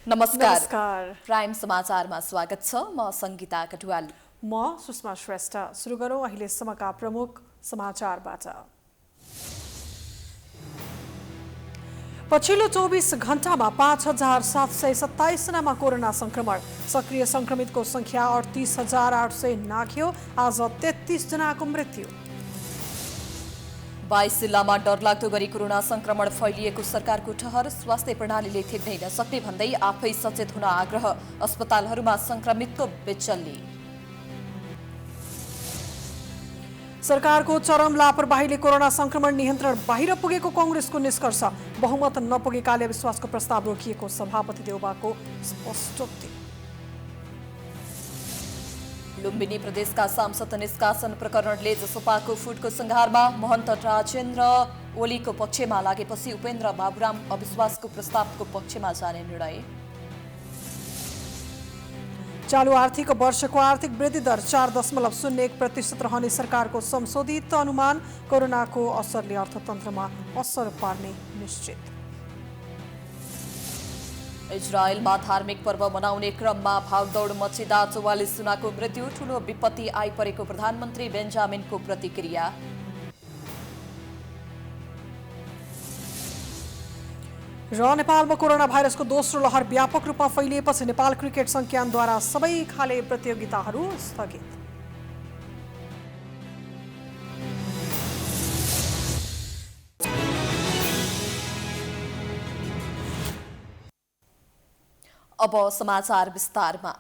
नमस्कार। प्राइम समाचारमा स्वागत छ। म संगीता कटुवाल। म सुषमा श्रेष्ठ। सुरु गरौँ अहिलेसम्मका प्रमुख समाचारबाट। पछिल्लो 24 घण्टामा 5,727 जनामा कोरोना संक्रमण। सक्रिय संक्रमितको संख्या 38,800 नाघ्यो। आज 33 जनाको मृत्यु। 22 जिल्लामा डरलाग्दो गरी कोरोना संक्रमण फैलिएको सरकारको ठहर। स्वास्थ्य प्रणालीले थिच्नै नसक्ने भन्दै आफै सचेत हुन आग्रह। अस्पतालहरूमा संक्रमितको बेचल्ली। सरकारको चरम लापरवाहीले कोरोना संक्रमण नियन्त्रण बाहिर पुगेको कांग्रेसको निष्कर्ष। बहुमत नपुगेकाले विश्वासको प्रस्ताव रोकिएको सभापति देउबाको स्पष्टोक्ति। लुम्बिनी प्रदेशका सांसद निष्कासन प्रकरणले जसपाको फुटको संघारमा। महन्त राजेन्द्र ओलीको पक्षमा लागेपछि उपेन्द्र बाबुराम अविश्वासको प्रस्तावको पक्षमा जाने निर्णय। चालू आर्थिक वर्षको आर्थिक वृद्धि दर 4.01% रहने सरकारको संशोधित अनुमान। कोरोनाको असरले अर्थतन्त्रमा असर पार्ने निश्चित। इजरायलमा धार्मिक पर्व मनाउने क्रममा भागदौड मचिँदा 44 जनाको मृत्यु। ठूलो विपत्ति आइपरेको प्रधानमन्त्री बेन्जामिनको प्रतिक्रिया। र नेपालमा कोरोना भाइरसको दोस्रो लहर व्यापक रूपमा फैलिएपछि नेपाल क्रिकेट संज्ञानद्वारा सबै खाले प्रतियोगिताहरू स्थगित। अब समाचार विस्तारमा।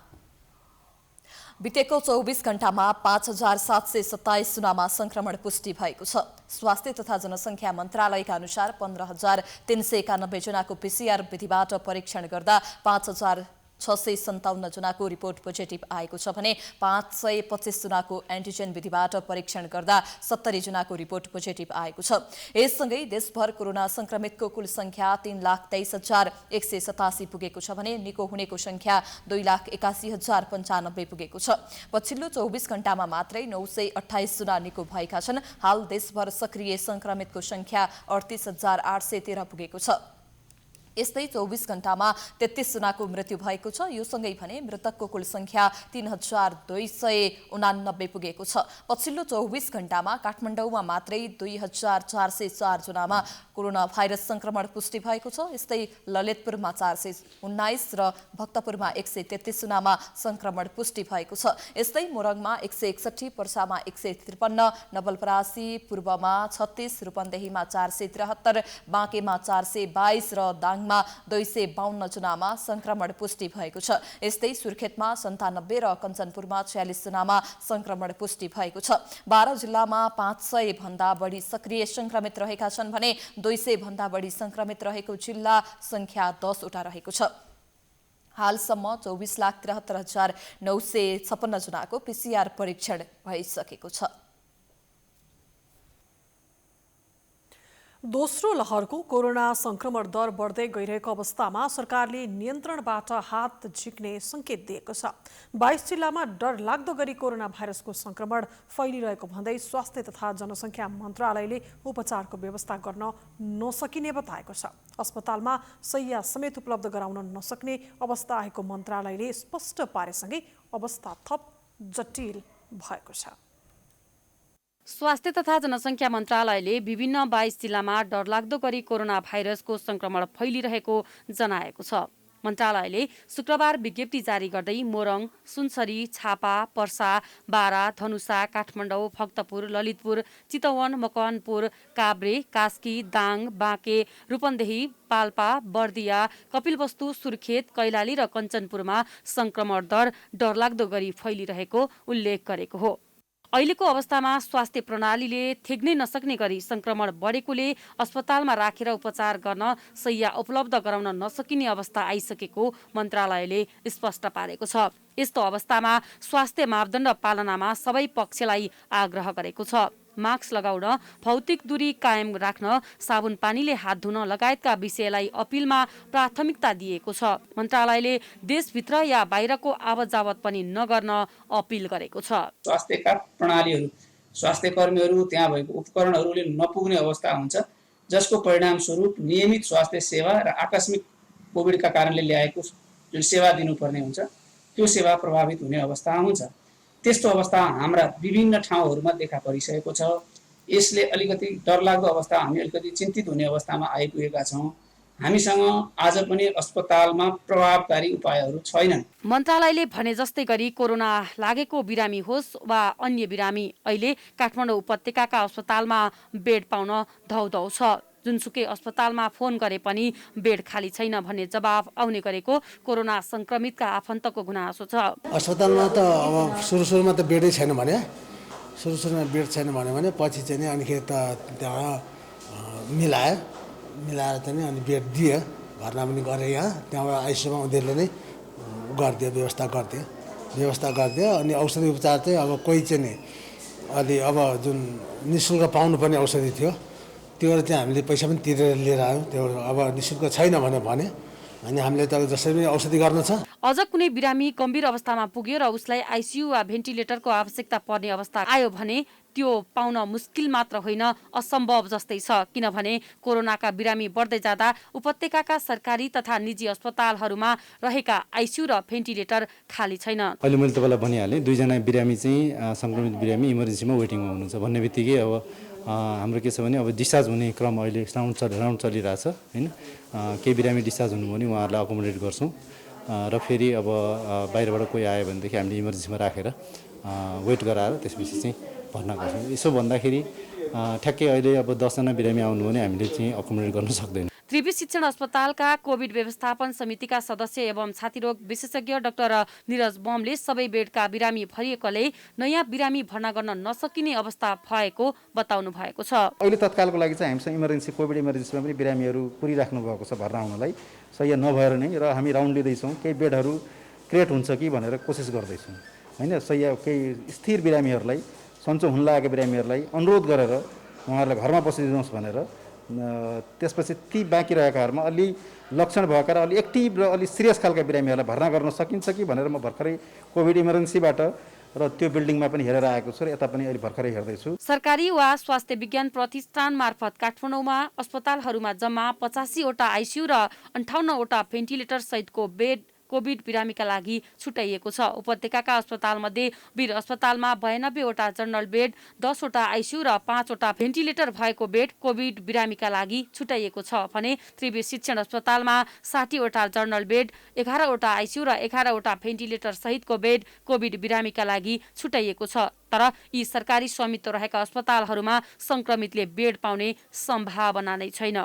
बितेको 24 घण्टामा 5,727 जनामा संक्रमण पुष्टि भएको छ। स्वास्थ्य तथा जनसङ्ख्या मन्त्रालयका अनुसार 15,391 जनाको पीसीआर विधिबाट परीक्षण गर्दा 5,657 जनाको रिपोर्ट पोजिटिभ आएको छ भने 525 जनाको एन्टिजेन विधिबाट परीक्षण गर्दा 70 जनाको रिपोर्ट पोजिटिभ आएको छ। यससँगै देशभर कोरोना संक्रमितको कुल संख्या 3,23,187 पुगेको छ भने निको हुनेको संख्या 2,81,095 पुगेको छ। पछिल्लो 24 घण्टामा मात्रै 928 जना निको भएका छन्। हाल देशभर सक्रिय संक्रमितको संख्या 38,813 पुगेको छ। यस्तै 24 घण्टामा 33 जनाको मृत्यु भएको छ। यो सँगै भने मृतकको कुल संख्या 3,289 पुगेको छ। पछिल्लो 24 घण्टामा काठमाडौँमा मात्रै 2,404 जनामा कोरोना भाइरस संक्रमण पुष्टि भएको छ। यस्तै ललितपुरमा 419 र भक्तपुरमा 133 जनामा संक्रमण पुष्टि भएको छ। यस्तै मोरङमा 161, पर्सामा 153, नवलपरासी पूर्वमा 36, रूपन्देहीमा 473, बाँकेमा 422 र दाङमा 252 जनामा संक्रमण पुष्टि भएको छ। यस्तै सुर्खेतमा 97 र कञ्चनपुरमा 46 जनामा संक्रमण पुष्टि भएको छ। 12 जिल्लामा 500 भन्दा बढी सक्रिय संक्रमित रहेका छन् भने 200 भन्दा बढी संक्रमित रहेको जिल्ला संख्या 10 वटा रहेको छ। हालसम्म 24,73,956 जनाको पीसीआर परीक्षण भइसकेको छ। दोस्रो लहरको कोरोना संक्रमण दर बढ्दै गइरहेको अवस्थामा सरकारले नियन्त्रणबाट हात झिक्ने संकेत दिएको छ। 22 जिल्लामा डरलाग्दो गरी कोरोना भाइरसको संक्रमण फैलिरहेको भन्दै स्वास्थ्य तथा जनसङ्ख्या मन्त्रालयले उपचारको व्यवस्था गर्न नसकिने बताएको छ। अस्पतालमा शय्या समेत उपलब्ध गराउन नसक्ने अवस्था आएको मन्त्रालयले स्पष्ट पारेसँगै अवस्था थप जटिल भएको छ। स्वास्थ्य तथा जनसङ्ख्या मन्त्रालयले विभिन्न 22 जिल्लामा डरलाग्दो गरी कोरोना भाइरसको संक्रमण फैलिरहेको जनाएको छ। मन्त्रालयले शुक्रबार विज्ञप्ति जारी गर्दै मोरङ, सुनसरी, छापा, पर्सा, बारा, धनुषा, काठमाडौँ, भक्तपुर, ललितपुर, चितवन, मकवानपुर, काभ्रे, कास्की, दाङ, बाँके, रूपन्देही, पाल्पा, बर्दिया, कपिलवस्तु, सुर्खेत, कैलाली र कञ्चनपुरमा संक्रमण दर डरलाग्दो गरी फैलिरहेको उल्लेख गरेको हो। अहिलेको अवस्थामा स्वास्थ्य प्रणालीले थेग्नै नसक्ने गरी संक्रमण बढेकोले अस्पतालमा राखेर उपचार गर्न शय्या उपलब्ध गराउन नसकिने अवस्था आइसकेको मन्त्रालयले स्पष्ट पारेको छ। यस्तो अवस्थामा स्वास्थ्य मापदण्ड पालनामा सबै पक्षलाई आग्रह गरेको छ। मास्क लगाउन, भौतिक दूरी कायम राख्न, साबुन पानीले हात धुन लगायतका विषयलाई अपिलमा प्राथमिकता दिएको छ। मन्त्रालयले देशभित्र या बाहिरको आवत जावत पनि नगर्न अपिल गरेको छ। स्वास्थ्यका प्रणालीहरू, स्वास्थ्य कर्मीहरू, त्यहाँ भएको उपकरणहरूले नपुग्ने अवस्था हुन्छ, जसको परिणामस्वरूप नियमित स्वास्थ्य सेवा र आकस्मिक कोभिडका कारणले ल्याएको जुन सेवा दिनुपर्ने हुन्छ त्यो सेवा प्रभावित हुने अवस्था हुन्छ। त्यस्तो अवस्था हाम्रा विभिन्न ठाउँहरूमा देखा परिसकेको छ। यसले अलिकति डरलाग्दो अवस्था, हामी अलिकति चिन्तित हुने अवस्थामा आइपुगेका छौँ। हामीसँग आज पनि अस्पतालमा प्रभावकारी उपायहरू छैनन्। मन्त्रालयले भने जस्तै गरी कोरोना लागेको बिरामी होस् वा अन्य बिरामी अहिले काठमाडौँ उपत्यकाका अस्पतालमा बेड पाउन धौधौ छ। जुनसुकै अस्पतालमा फोन गरे पनि बेड खाली छैन भन्ने जवाफ आउने गरेको कोरोना संक्रमितका आफन्तको गुनासो छ। अस्पतालमा त अब सुरुमा त बेडै छैन भने, सुरुमा बेड छैन भने पछि चाहिँ नि अनिखेरि त त्यहाँ मिलाएर चाहिँ नि अनि बेड दिए, भर्ना पनि गरे। यहाँ त्यहाँबाट आइसियुमा उनीहरूले नै व्यवस्था गरिदियो। अनि औषधि उपचार चाहिँ अब कोही चाहिँ नि अलि अब जुन निःशुल्क पाउनुपर्ने औषधि थियो त्यो चाहिँ हामीले पैसा पनि तिरेर लिएर आयौँ। त्यो अब निःशुल्क छैन भने अनि हामीले त जसरी पनि औषधि गर्न छ। अझ कुनै बिरामी गम्भीर अवस्थामा पुग्यो र उसलाई आइसियु वा भेन्टिलेटरको आवश्यकता पर्ने अवस्था आयो भने त्यो पाउन मुस्किल मात्र होइन, असम्भव जस्तै छ। किनभने कोरोनाका बिरामी बढ्दै जाँदा उपत्यकाका सरकारी तथा निजी अस्पतालहरूमा रहेका आइसियु र भेन्टिलेटर खाली छैन। अहिले मैले तपाईँलाई भनिहालेँ, 2 जना बिरामी चाहिँ सङ्क्रमित बिरामी इमर्जेन्सीमा वेटिङमा हुनुहुन्छ भन्ने बित्तिकै अब हाम्रो के छ भने अब डिस्चार्ज हुने क्रम अहिले राउन्ड चलिरहेछ होइन। केही बिरामी डिस्चार्ज हुनुभयो भने उहाँहरूलाई अकोमोडेट गर्छौँ र फेरि अब बाहिरबाट कोही आयो भनेदेखि हामीले इमर्जेन्सीमा राखेर वेट गराएर त्यसपछि चाहिँ भर्ना गर्छौँ। यसो भन्दाखेरि ठ्याक्कै अहिले अब 10 जना बिरामी आउनु भने हामीले चाहिँ अकोमोडेट गर्न सक्दैनौँ। त्रिवी शिक्षण अस्पतालका कोभिड व्यवस्थापन समितिका सदस्य एवं छातीरोग विशेषज्ञ डाक्टर निरज बमले सबै बेडका बिरामी भरिएकोले नयाँ बिरामी भर्ना गर्न नसकिने अवस्था भएको बताउनु भएको छ। अहिले तत्कालको लागि चाहिँ हामीसँग इमर्जेन्सी कोभिड इमर्जेन्सीमा पनि बिरामीहरू पुरिराख्नु भएको छ भर्ना हुनलाई, सही नभएर नै। र हामी राउन्ड लिँदैछौँ, केही बेडहरू क्रिएट हुन्छ कि भनेर कोसिस गर्दैछौँ होइन। सही केही स्थिर बिरामीहरूलाई, सन्चो हुन लागेको बिरामीहरूलाई अनुरोध गरेर उहाँहरूलाई घरमा बसिदिनुहोस् भनेर, त्यसपछि ती बाँकी रहेकाहरूमा अलि लक्षण भएका र अलि एक्टिभ र अलि सिरियस खालका बिरामीहरूलाई भर्ना गर्न सकिन्छ कि भनेर म भर्खरै कोभिड इमर्जेन्सीबाट र त्यो बिल्डिङमा पनि हेरेर आएको छु र यता पनि अहिले भर्खरै हेर्दैछु। सरकारी वा स्वास्थ्य विज्ञान प्रतिष्ठान मार्फत काठमाडौँमा अस्पतालहरूमा जम्मा 85 वटा आइसियु र 58 वटा भेन्टिलेटर सहितको बेड कोभिड बिरामीका लागि छुट्याइएको छ। उपत्यकाका अस्पतालमध्ये वीर अस्पतालमा 92 वटा जनरल बेड, 10 वटा आइसियु र 5 वटा भेन्टिलेटर भएको बेड कोभिड बिरामीका लागि छुट्याइएको छ भने त्रिवी शिक्षण अस्पतालमा 60 वटा जनरल बेड, 11 वटा आइसियु र 11 वटा भेन्टिलेटर सहितको बेड कोभिड बिरामीका लागि छुट्याइएको छ। तर यी सरकारी स्वामित्व रहेका अस्पतालहरूमा संक्रमितले बेड पाउने सम्भावना नै छैन।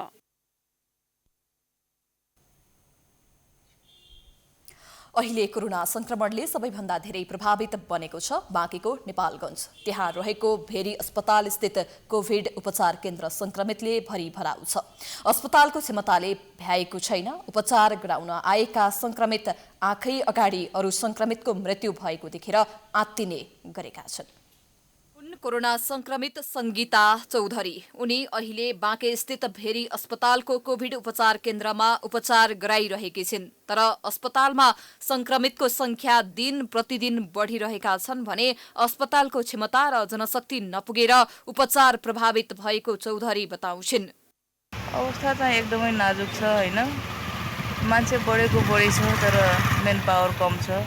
अहिले कोरोना संक्रमणले सबैभन्दा धेरै प्रभावित बनेको छ बाँकीको नेपालगञ्ज। त्यहाँ रहेको भेरी अस्पताल स्थित कोभिड उपचार केन्द्र संक्रमितले भरिभराउ छ। अस्पतालको क्षमताले भ्याएको छैन। उपचार गराउन आएका संक्रमित आँखै अगाडि अरू संक्रमितको मृत्यु भएको देखेर आत्तिने गरेका छन्। कोरोना संक्रमित संगीता चौधरी, उनी अहिले बाँके स्थित भेरी अस्पतालको कोभिड उपचार केन्द्रमा उपचार गराइरहेकी छिन्। तर अस्पतालमा संक्रमितको संख्या दिन प्रतिदिन बढिरहेका छन् भने अस्पतालको क्षमता र जनशक्ति नपुगेर उपचार प्रभावित भएको चौधरी बताउँछिन्। अवस्था चाहिँ एकदमै नाजुक छ हैन। मान्छे बढेको बढी छ तर मेन पावर कम छ।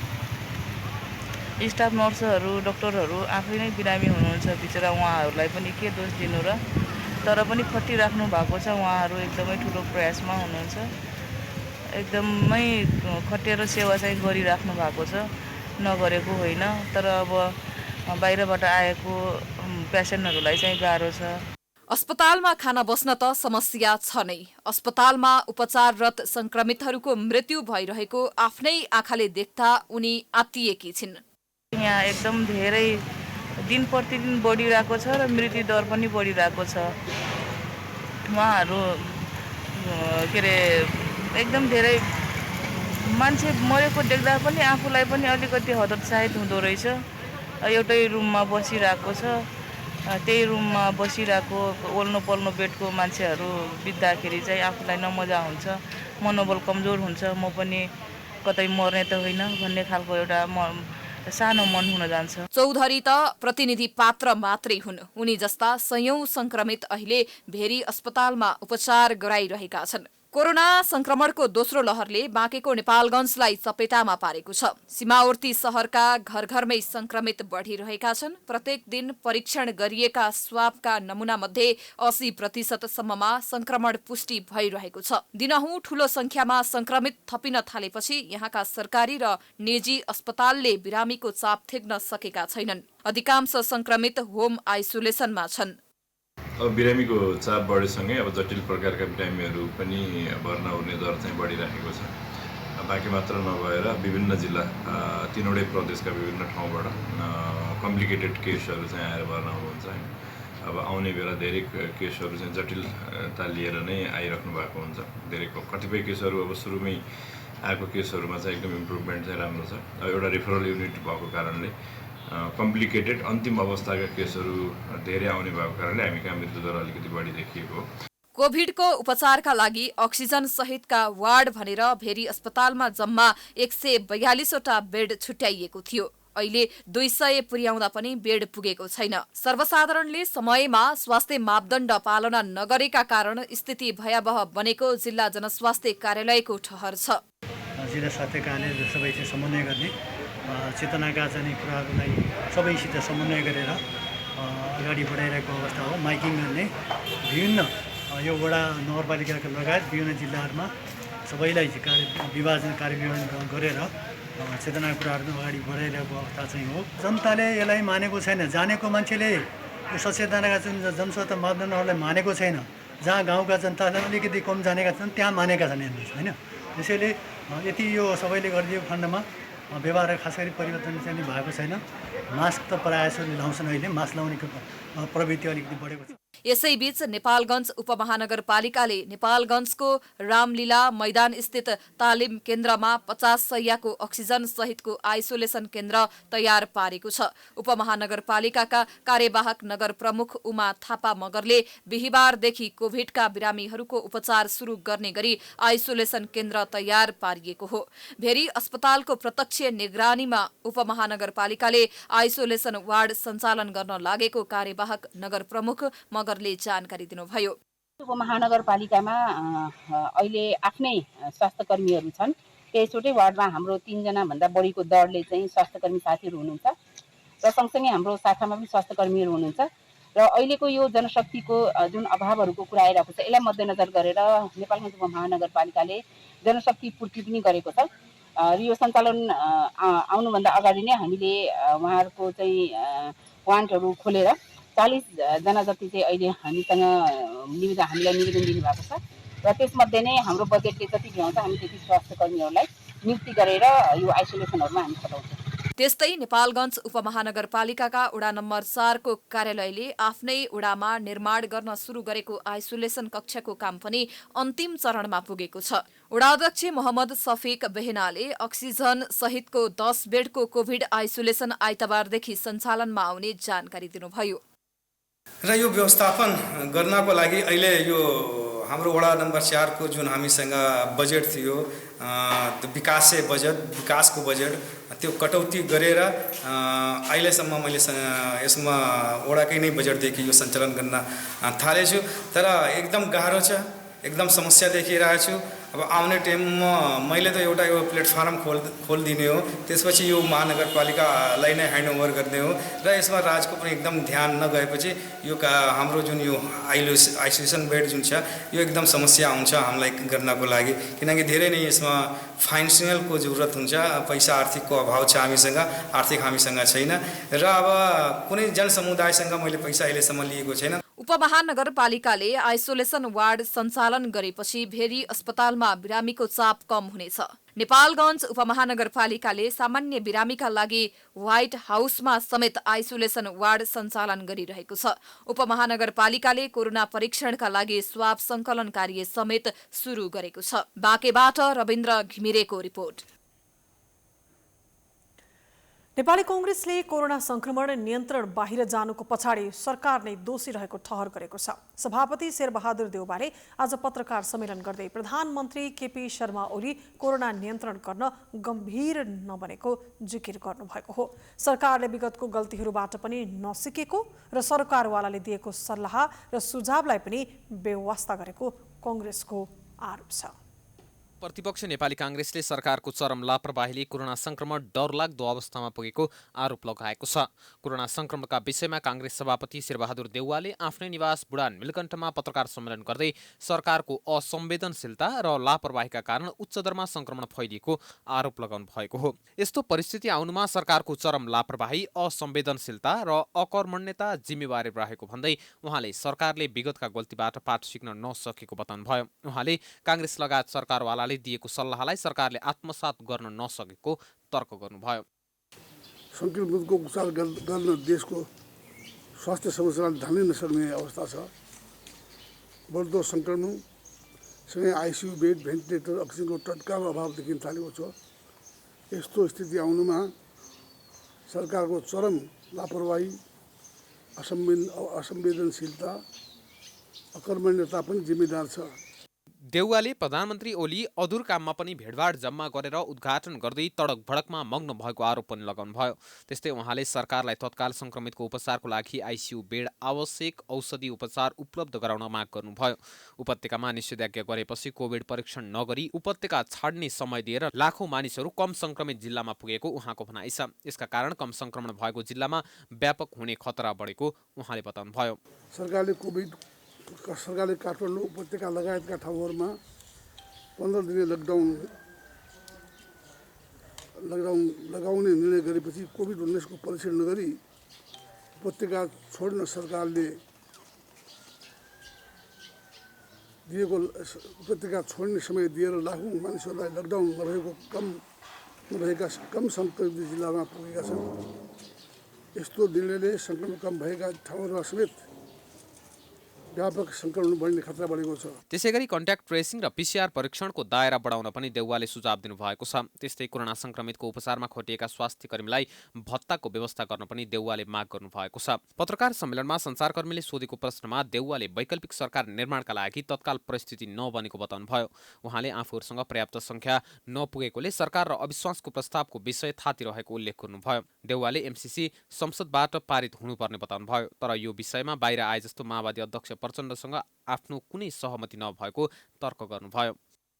स्टाफ नर्सहरू डाक्टरहरू आफै नै बिरामी हुनुहुन्छ बिचरा, उहाँहरूलाई पनि के दोष दिनु र। तर पनि खटिराख्नु भएको छ। उहाँहरू एकदमै ठुलो प्रयासमा हुनुहुन्छ। एकदमै खटेर सेवा चाहिँ गरिराख्नु भएको छ, नगरेको होइन। तर अब बाहिरबाट आएको पेसेन्टहरूलाई चाहिँ गाह्रो छ। अस्पतालमा खाना बस्न त समस्या छ नै, अस्पतालमा उपचाररत संक्रमितहरूको मृत्यु भइरहेको आफ्नै आँखाले देख्दा उनी आत्तिएकी छिन्। यहाँ एकदम धेरै दिन प्रतिदिन बढिरहेको छ र मृत्यु दर पनि बढिरहेको छ। उहाँहरू के अरे एकदम धेरै मान्छे मरेको देख्दा पनि आफूलाई पनि अलिकति हतोत्साहित हुँदो रहेछ। एउटै रुममा बसिरहेको छ, त्यही रुममा बसिरहेको ओल्नो पल्नो बेडको मान्छेहरू बित्दाखेरि चाहिँ आफूलाई नमजा हुन्छ, मनोबल कमजोर हुन्छ। म पनि कतै मर्ने त होइन भन्ने खालको एउटा सानो मन हुन जान्छ। चौधरी त प्रतिनिधि पात्र मात्रै हुन्। उनी जस्ता सयौं संक्रमित अहिले भेरी अस्पतालमा उपचार गराइरहेका छन्। कोरोना संक्रमणको दोस्रो लहरले बाँकेको नेपालगञ्जलाई चपेटामा पारेको छ। सीमावर्ती सहरका घर घरमै संक्रमित बढिरहेका छन्। प्रत्येक दिन परीक्षण गरिएका स्वाबका नमूना मध्ये 80% सम्ममा संक्रमण पुष्टि भइरहेको छ। दिनहुँ ठूलो संख्यामा संक्रमित थपिन थालेपछि यहाँका सरकारी र निजी अस्पतालले बिरामीको चाप थेग्न सकेका छैनन्। अधिकांश संक्रमित होम आइसोलेसनमा छन्। अब बिरामीको चाप बढेसँगै अब जटिल प्रकारका बिरामीहरू पनि भर्ना हुने दर चाहिँ बढिरहेको छ। बाँकी मात्र नभएर विभिन्न जिल्ला तीनवटै प्रदेशका विभिन्न ठाउँबाट कम्प्लिकेटेड केसहरू चाहिँ आएर भर्ना हुनुहुन्छ। अब आउने बेला धेरै केसहरू चाहिँ जटिलता लिएर नै आइराख्नु भएको हुन्छ। धेरै कतिपय केसहरू अब सुरुमै आएको केसहरूमा चाहिँ एकदम इम्प्रुभमेन्ट चाहिँ राम्रो छ। अब एउटा रेफरल युनिट भएको कारणले कम्प्लिकेटेड अन्तिम अवस्थाका केसहरू धेरै आउने भएको कारणले हामी कहाँ मृत्युदर अलिकति बढी देखिएको हो। कोभिडको उपचारका लागि अक्सिजन सहितका वार्ड भनेर भेरी अस्पतालमा जम्मा 142वटा बेड छुट्याइएको थियो। अहिले 200 पुर्याउँदा पनि बेड पुगेको छैन। सर्वसाधारणले समयमा स्वास्थ्य मापदण्ड पालना नगरेका कारण स्थिति भयावह बनेको जिल्ला जनस्वास्थ्य कार्यालयको ठहर छ। जिल्ला स्वास्थ्य कार्यालय सबैसित समन्वय गर्ने चेतनाका चाहिँ कुराहरूलाई सबैसित समन्वय गरेर अगाडि बढाइरहेको अवस्था हो। माइकिङ गर्ने विभिन्न यो वडा नगरपालिकाका लगायत विभिन्न जिल्लाहरूमा सबैलाई कार्य विभाजन गरेर चेतनाका कुराहरू अगाडि बढाइरहेको अवस्था चाहिँ हो। जनताले यसलाई मानेको छैन। जानेको मान्छेले यो सचेतनाका जुन जनस्वास्थ्य मापदण्डहरूलाई मानेको छैन। जहाँ गाउँका जनताले अलिकति कम जानेका छन् त्यहाँ मानेका छन् हेर्नुहोस् होइन। त्यसैले यति यो सबैले गरिदिएको खण्डमा व्यवहार खास गरी परिवर्तन चाहिँ भएको छैन। मास्क त प्रायः लाउँछन्। अहिले मास्क लाउने प्रवृत्ति अलिकति बढेको छ। यसैबीच नेपालगञ्ज उपमहानगरपालिकाले नेपालगञ्जको रामलीला मैदान स्थित तालिम केन्द्रमा 50 शय्याको अक्सिजन सहितको आइसोलेसन केन्द्र तयार पारेको छ। उपमहानगरपालिकाका कार्यवाहक नगर प्रमुख उमा थापा मगरले बिहिबारदेखि कोभिडका बिरामीहरूको उपचार सुरु गर्ने गरी आइसोलेसन केन्द्र तयार पारिएको हो। भेरी अस्पतालको प्रत्यक्ष निगरानीमा उपमहानगरपालिकाले आइसोलेसन वार्ड सञ्चालन गर्न लागेको कार्यवाहक नगर प्रमुख मगरले जानकारी दिनुभयो। उपमहानगरपालिकामा अहिले आफ्नै स्वास्थ्यकर्मीहरू छन्। 23वटै वार्डमा हाम्रो 3 जना भन्दा बढीको दरले चाहिँ स्वास्थ्यकर्मी साथीहरू हुनुहुन्छ र सँगसँगै हाम्रो शाखामा पनि स्वास्थ्यकर्मीहरू हुनुहुन्छ। र अहिलेको यो जनशक्तिको जुन अभावहरूको कुरा आइरहेको छ यसलाई मध्यनजर गरेर नेपालगञ्ज उपमहानगरपालिकाले जनशक्ति पूर्ति पनि गरेको छ। र यो सञ्चालन आउनुभन्दा अगाडि नै हामीले उहाँहरूको चाहिँ वार्डहरू खोलेर 40 जना जति चाहिँ अहिले हामीसँग हामीलाई निवेदन दिनुभएको छ र त्यसमध्ये नै हाम्रो बजेटले जति भ्याउँछ हामी त्यति स्वास्थ्यकर्मीहरूलाई नियुक्ति गरेर यो आइसोलेसनहरूमा हामी पठाउँछौँ। त्यस्तै नेपालगञ्ज उपमहानगरपालिकाका वडा नम्बर 4 को कार्यालयले आफ्नै वडामा निर्माण गर्न सुरु गरेको आइसोलेसन कक्षको काम पनि अन्तिम चरणमा पुगेको छ। वडा अध्यक्ष मोहम्मद सफिक बेहेनाले अक्सिजन सहितको 10 बेडको कोभिड आइसोलेसन आइतबारदेखि सञ्चालनमा आउने जानकारी दिनुभयो। र यो व्यवस्थापन गर्नको लागि अहिले यो हाम्रो वडा नम्बर 4 को जुन हामीसँग बजेट थियो विकासको बजेट त्यो कटौती गरेर अहिलेसम्म मैले यसमा वडाकै नै बजेटदेखि यो सञ्चालन गर्न थालेछु। तर एकदम गाह्रो छ, एकदम समस्या देखिरहेको छु। अब आउने टाइममा मैले त एउटा यो प्लेटफर्म खोलिदिने हो, त्यसपछि यो महानगरपालिकालाई नै ह्यान्डओभर गर्ने हो र यसमा राजको पनि एकदम ध्यान नगएपछि यो हाम्रो जुन यो आइसोलेसन बेड जुन छ यो एकदम समस्या आउँछ हामीलाई गर्नको लागि। किनकि धेरै नै यसमा फाइनेन्सियलको जरुरत हुन्छ, पैसा आर्थिकको अभाव छ हामीसँग, आर्थिक हामीसँग छैन र अब कुनै जनसमुदायसँग मैले पैसा अहिलेसम्म लिएको छैन। उपमहानगरपालिकाले आइसोलेसन वार्ड सञ्चालन गरेपछि भेरी अस्पतालमा बिरामीको चाप कम हुनेछ। नेपालगञ्ज उपमहानगरपालिकाले सामान्य बिरामीका लागि व्हाइट हाउसमा समेत आइसोलेसन वार्ड सञ्चालन गरिरहेको छ। उपमहानगरपालिकाले कोरोना परीक्षणका लागि स्वाब संकलन कार्य समेत सुरु गरेको छ। बाँकेबाट रविन्द्र घिमिरेको रिपोर्ट। नेपाली कांग्रेसले कोरोना संक्रमण नियन्त्रण बाहिर जानुको पछाडि सरकार नै दोषी रहेको ठहर गरेको छ। सभापति शेरबहादुर देउवाले आज पत्रकार सम्मेलन गर्दै प्रधानमन्त्री केपी शर्मा ओली कोरोना नियन्त्रण गर्न गम्भीर नबनेको जिकिर गर्नुभएको हो। सरकारले विगतको गल्तीहरूबाट पनि नसिकेको र सरकारवालाले दिएको सल्लाह र सुझावलाई पनि बेवास्ता गरेको कांग्रेसको आरोप छ। प्रतिपक्ष नेपाली काङ्ग्रेसले सरकारको चरम लापरवाहीले कोरोना संक्रमण डरलाग्दो अवस्थामा पुगेको आरोप लगाएको छ। कोरोना संक्रमणका विषयमा काङ्ग्रेस सभापति शेरबहादुर देउवाले आफ्नै निवास बुढान मिलकण्ठमा पत्रकार सम्मेलन गर्दै सरकारको असंवेदनशीलता र लापरवाहीका कारण उच्च दरमा संक्रमण फैलिएको आरोप लगाउनु भएको हो। यस्तो परिस्थिति आउनुमा सरकारको चरम लापरवाही, असंवेदनशीलता र अकर्मण्यता जिम्मेवारी रहेको भन्दै उहाँले सरकारले विगतका गल्तीबाट पाठ सिक्न नसकेको बताउनुभयो। उहाँले काङ्ग्रेस लगायत सरकारवाला दिएको सल्लाहलाई सरकारले आत्मसात गर्न नसकेको तर्क गर्नुभयो। संक्रमितको उपचार गर्न देशको स्वास्थ्य संरचना ढाल्नै नसक्ने अवस्था छ। बढ्दो संक्रमण सँगै आइसियु बेड, भेन्टिलेटर, अक्सिजनको तत्काल अभाव देखिन थालेको छ। यस्तो स्थिति आउनुमा सरकारको चरम लापरवाही, असंवेदनशीलता, अकर्मण्यता पनि जिम्मेदार छ। देउवाले प्रधानमन्त्री ओली अधुर काममा पनि भेडभाड जम्मा गरेर उद्घाटन गर्दै तडक भडकमा मग्न भएको आरोप पनि लगाउनुभयो। त्यस्तै उहाँले सरकारलाई तत्काल संक्रमितको उपचारको लागि आइसियु बेड, आवश्यक औषधि उपचार उपलब्ध गराउन माग गर्नुभयो। उपत्यकामा निषेधाज्ञा गरेपछि कोभिड परीक्षण नगरी उपत्यका छाड्ने समय दिएर लाखौं मानिसहरू कम संक्रमित जिल्लामा पुगेको उहाँको भनाइ छ। यसका कारण कम संक्रमण भएको जिल्लामा व्यापक हुने खतरा बढेको उहाँले बताउनुभयो। सरकारले काठमाडौँ उपत्यका लगायतका ठाउँहरूमा 15 दिने लकडाउन लगाउने निर्णय गरेपछि कोभिड-19 को परीक्षण नगरी उपत्यका छोड्न सरकारले दिएको उपत्यका छोड्ने समय दिएर लाखौं मानिसहरूलाई लकडाउन नभएका कम संक्रमित जिल्लामा पुगेका छन्। यस्तो निर्णयले संक्रमण कम भएका ठाउँहरूमा समेत व्यापक संक्रमण बढ्ने खतरा बढेको छ। त्यसैगरी कन्ट्याक्ट ट्रेसिङ र पीसीआर परीक्षणको दायरा बढाउन पनि देउवाले सुझाव दिनुभएको छ। त्यस्तै कोरोना संक्रमितको उपचारमा खटिएका स्वास्थ्य कर्मीलाई भत्ताको व्यवस्था गर्न पनि देउवाले माग गर्नुभएको छ। पत्रकार सम्मेलनमा सञ्चारकर्मीले सोधेको प्रश्नमा देउवाले वैकल्पिक सरकार निर्माणका लागि तत्काल परिस्थिति नबनेको बताउनुभयो। उहाँले आफूहरूसँग पर्याप्त संख्या नपुगेकोले सरकार र अविश्वासको प्रस्तावको विषय थाती रहेको उल्लेख गर्नुभयो। देउवाले एमसीसी संसदबाट पारित हुनुपर्ने बताउनुभयो। तर यो विषयमा बाहिर आए जस्तो माओवादी अध्यक्ष प्रचण्डसँग आफ्नो कुनै सहमति नभएको तर्क गर्नुभयो।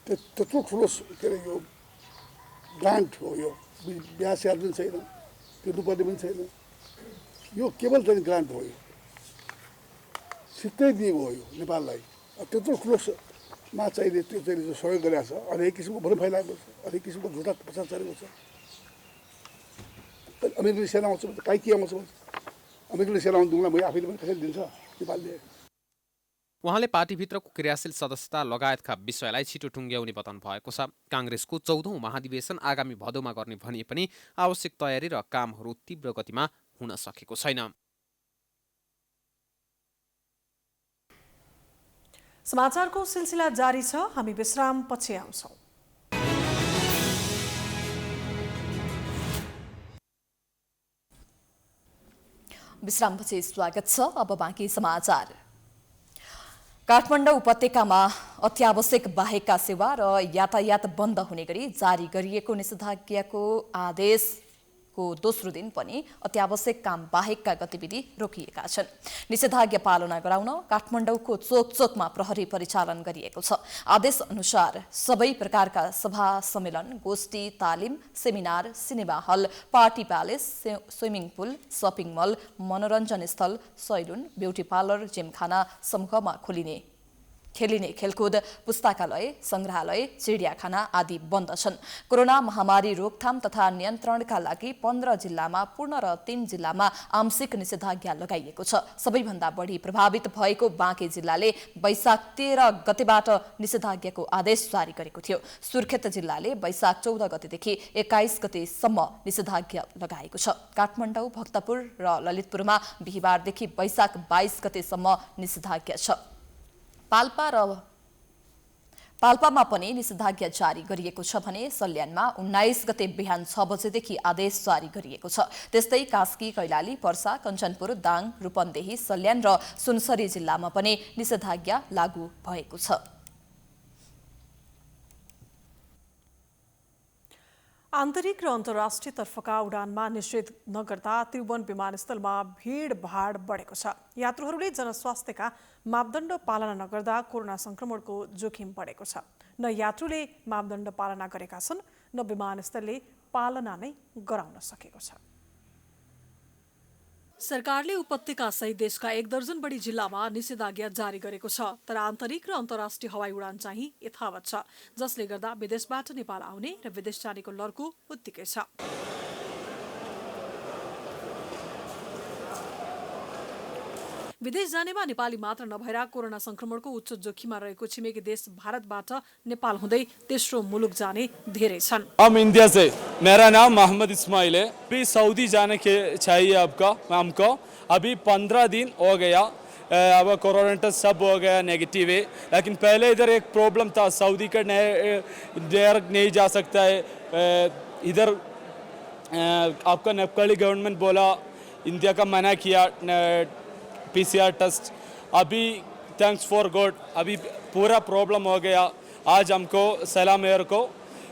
त्यत्रो ठुलो यो ग्रान्ट हो, यो बिहा स्याहार पनि छैन, तिर्नुपर्ने पनि छैन, यो केवल चाहिँ ग्रान्ट हो, यो सिधै दिएको हो यो नेपाललाई। त्यत्रो ठुलोमा चाहिने त्यो चाहिँ सहयोग गरेको छ। अनेक किसिमको भ्रम फैलाएको छ, अनेक किसिमको झुटा प्रचार चलेको छ। अमेरिकन सेना आउँछ भने काहीँ के आउँछ भने अमेरिकन सेना आउँदा मैले आफैले पनि कसरी दिन्छ नेपालले। उहाँले पार्टीभित्रको क्रियाशील सदस्यता लगायतका विषयलाई छिटो टुङ्ग्याउने बताउनु भएको छ। काङ्ग्रेसको 14औं महाधिवेशन आगामी भदौमा गर्ने भनिए पनि आवश्यक तयारी र कामहरू तीव्र गतिमा हुन सकेको छैन। समाचारको सिलसिला जारी छ, हामी विश्राम पछि आउँछौं। विश्रामपछि स्वागत छ। अब बाँकी समाचार। काठमाडौँ उपत्यकामा अत्यावश्यक बाहेकका सेवा र यातायात बन्द हुने गरी जारी गरिएको निषेधाज्ञाको आदेशको दोस्रो दिन पनि अत्यावश्यक काम बाहेकका गतिविधि रोकिएका छन्। निषेधाज्ञा पालना गराउन काठमाडौँको चोक चोकमा प्रहरी परिचालन गरिएको छ। आदेश अनुसार सबै प्रकारका सभा सम्मेलन, गोष्ठी, तालिम, seminar, cinema hall, party palace, swimming pool, shopping mall, मनोरञ्जन स्थल, सैलुन, ब्युटी पार्लर, जिमखाना समूहमा खेलिने खेलकुद, पुस्तकालय, संग्रहालय, चिडियाखाना आदि बन्द छन्। कोरोना महामारी रोकथाम तथा नियन्त्रणका लागि 15 जिल्लामा पूर्ण र 3 जिल्लामा आंशिक निषेधाज्ञा लगाइएको छ। सबैभन्दा बढी प्रभावित भएको बाँके जिल्लाले वैशाख 13 गतेबाट निषेधाज्ञाको आदेश जारी गरेको थियो। सुर्खेत जिल्लाले वैशाख 14 गतेदेखि 21 गतेसम्म निषेधाज्ञा लगाएको छ। काठमाडौँ, भक्तपुर र ललितपुरमा बिहिबारदेखि वैशाख 22 गतेसम्म निषेधाज्ञा छ। पाल्पामा पनि निषेधाज्ञा जारी गरिएको छ भने सल्यानमा 19 गते बिहान 6 बजेदेखि आदेश जारी गरिएको छ। त्यस्तै कास्की, कैलाली, पर्सा, कञ्चनपुर, दाङ, रूपन्देही, सल्यान र सुनसरी जिल्लामा पनि निषेधाज्ञा लागू भएको छ। आन्तरिक र अन्तर्राष्ट्रिय तर्फका उडानमा निषेध नगर्दा त्रिभुवन विमानस्थलमा भिडभाड बढेको छ। यात्रुहरूले जनस्वास्थ्यका मापदण्ड पालना नगर्दा कोरोना संक्रमणको जोखिम बढेको छ। न यात्रुले मापदण्ड पालना गरेका छन्, न विमानस्थलले पालना नै गराउन सकेको छ। सरकारले उपत्यका सहित देशका 1 दर्जन बढी जिल्लामा निषेधाज्ञा जारी गरेको छ, तर आन्तरिक र अन्तर्राष्ट्रिय हवाई उडान चाहिँ यथावत छ, जसले गर्दा विदेशबाट नेपाल आउने र विदेश जानेको लर्को उत्तिकै छ। विदेश जानेमा नेपाली मात्र नभएर कोरोना संक्रमणको उच्च जोखिममा रहेको छिमेकी देश भारतबाट नेपाल हुँदै तेस्रो मुलुक जाने धेरै छन्। हम इंडिया से, मेरा नाम मोहम्मद इस्माइल है। अभी सऊदी जाने के चाहिए हमको। अभी 15 दिन हो गया, अब कोरोना टेस्ट सब हो गया, नेगेटिव है। लेकिन पहले इधर एक प्रॉब्लम था, सऊदी का डायरेक्ट नहीं जा सकता है। इधर आपका नेपाली गवर्नमेंट बोला, इंडिया का मना किया PCR टेस्ट। अभी थैंक्स फॉर गॉड अभी पूरा प्रॉब्लम हो गया। आज हमको सलाम एयर को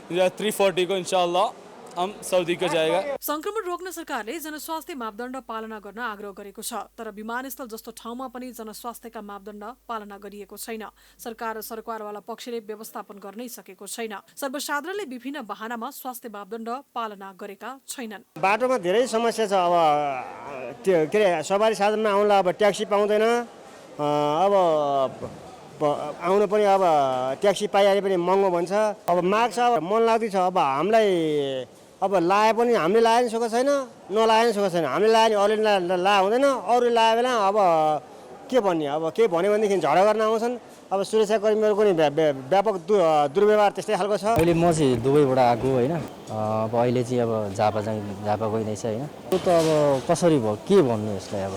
340 को इंशाल्लाह हम सऊदी को जाएगा। संक्रमण रोक्न सरकारले जनस्वास्थ्य मापदण्ड पालना गर्न आग्रह गरेको छ, तर विमानस्थल जस्तो ठाउँमा पनि जनस्वास्थ्यका मापदण्ड पालना गरिएको छैन। सरकार र सरकारवाला पक्षले व्यवस्थापन गर्नै सकेको छैन। सर्वसाधारणले विभिन्न बहानामा स्वास्थ्य मापदण्ड पालना गरेका छैनन्। बाटोमा धेरै समस्या छ। अब के अरे सवारी साधनमा आउनलाई अब ट्याक्सी पाउँदैन। अब आउनु पनि अब ट्याक्सी पाइहाले पनि महँगो भन्छ। अब माग छ, अब मन लाग्दैछ। अब हामीलाई अब लाए पनि हामीले लाए नि सकेको छैन, नलाए नि सकेको छैन। हामीले लाए नि अरूले ला हुँदैन, अरूले लाए बेला अब के भन्ने, अब के भन्यो भनेदेखि झगडा गर्न आउँछन्। अब सुरक्षाकर्मीहरूको नि व्यापक दुर्व्यवहार त्यस्तै खालको छ। अहिले म चाहिँ दुबईबाट आएको होइन, अब अहिले चाहिँ अब झापा गइरहेछ होइन। त्यो त अब कसरी भयो के भन्नु यसलाई। अब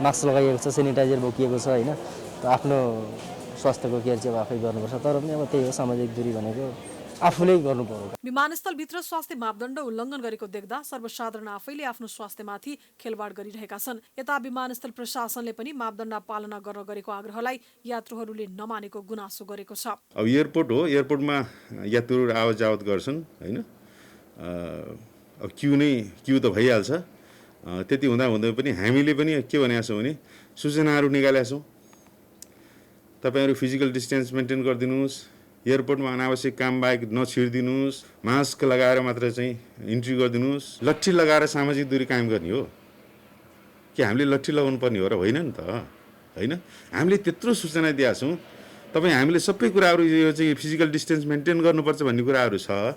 मास्क लगाइएको छ, सेनिटाइजर बोकिएको छ होइन। आफ्नो स्वास्थ्यको केयर चाहिँ आफै गर्नुपर्छ, तर पनि अब त्यही हो, सामाजिक दूरी भनेको आफूले गर्नुपर्छ। विमानस्थलभित्र स्वास्थ्य मापदण्ड उल्लङ्घन गरेको देख्दा सर्वसाधारण आफैले आफ्नो स्वास्थ्यमाथि खेलवाड गरिरहेका छन्। यता विमानस्थल प्रशासनले पनि मापदण्ड पालना गर्न गरेको आग्रहलाई यात्रुहरूले नमानेको गुनासो गरेको छ। अब एयरपोर्ट हो, एयरपोर्टमा यात्रुहरू आवत जावत गर्छन् होइन। अब क्यु त भइहाल्छ। त्यति हुँदा पनि हामीले पनि के भनेका छौँ भने सूचनाहरू निकालेका छौँ। तपाईहरु फिजिकल डिस्टेन्स मेन्टेन गरिदिनुस्, एयरपोर्टमा अनावश्यक काम बाहेक नछिर्दिनुस्, मास्क लगाएर मात्र चाहिँ इन्ट्री गरिदिनुस्। लट्ठी लगाएर सामाजिक दूरी कायम गर्ने हो कि हामीले लट्ठी लगाउनु पर्ने हो र होइन नि त, होइन। हामीले त्यत्रो सूचना दिएका छौँ। तपाईँ हामीले सबै कुराहरू यो चाहिँ फिजिकल डिस्टेन्स मेन्टेन गर्नुपर्छ भन्ने कुराहरू छ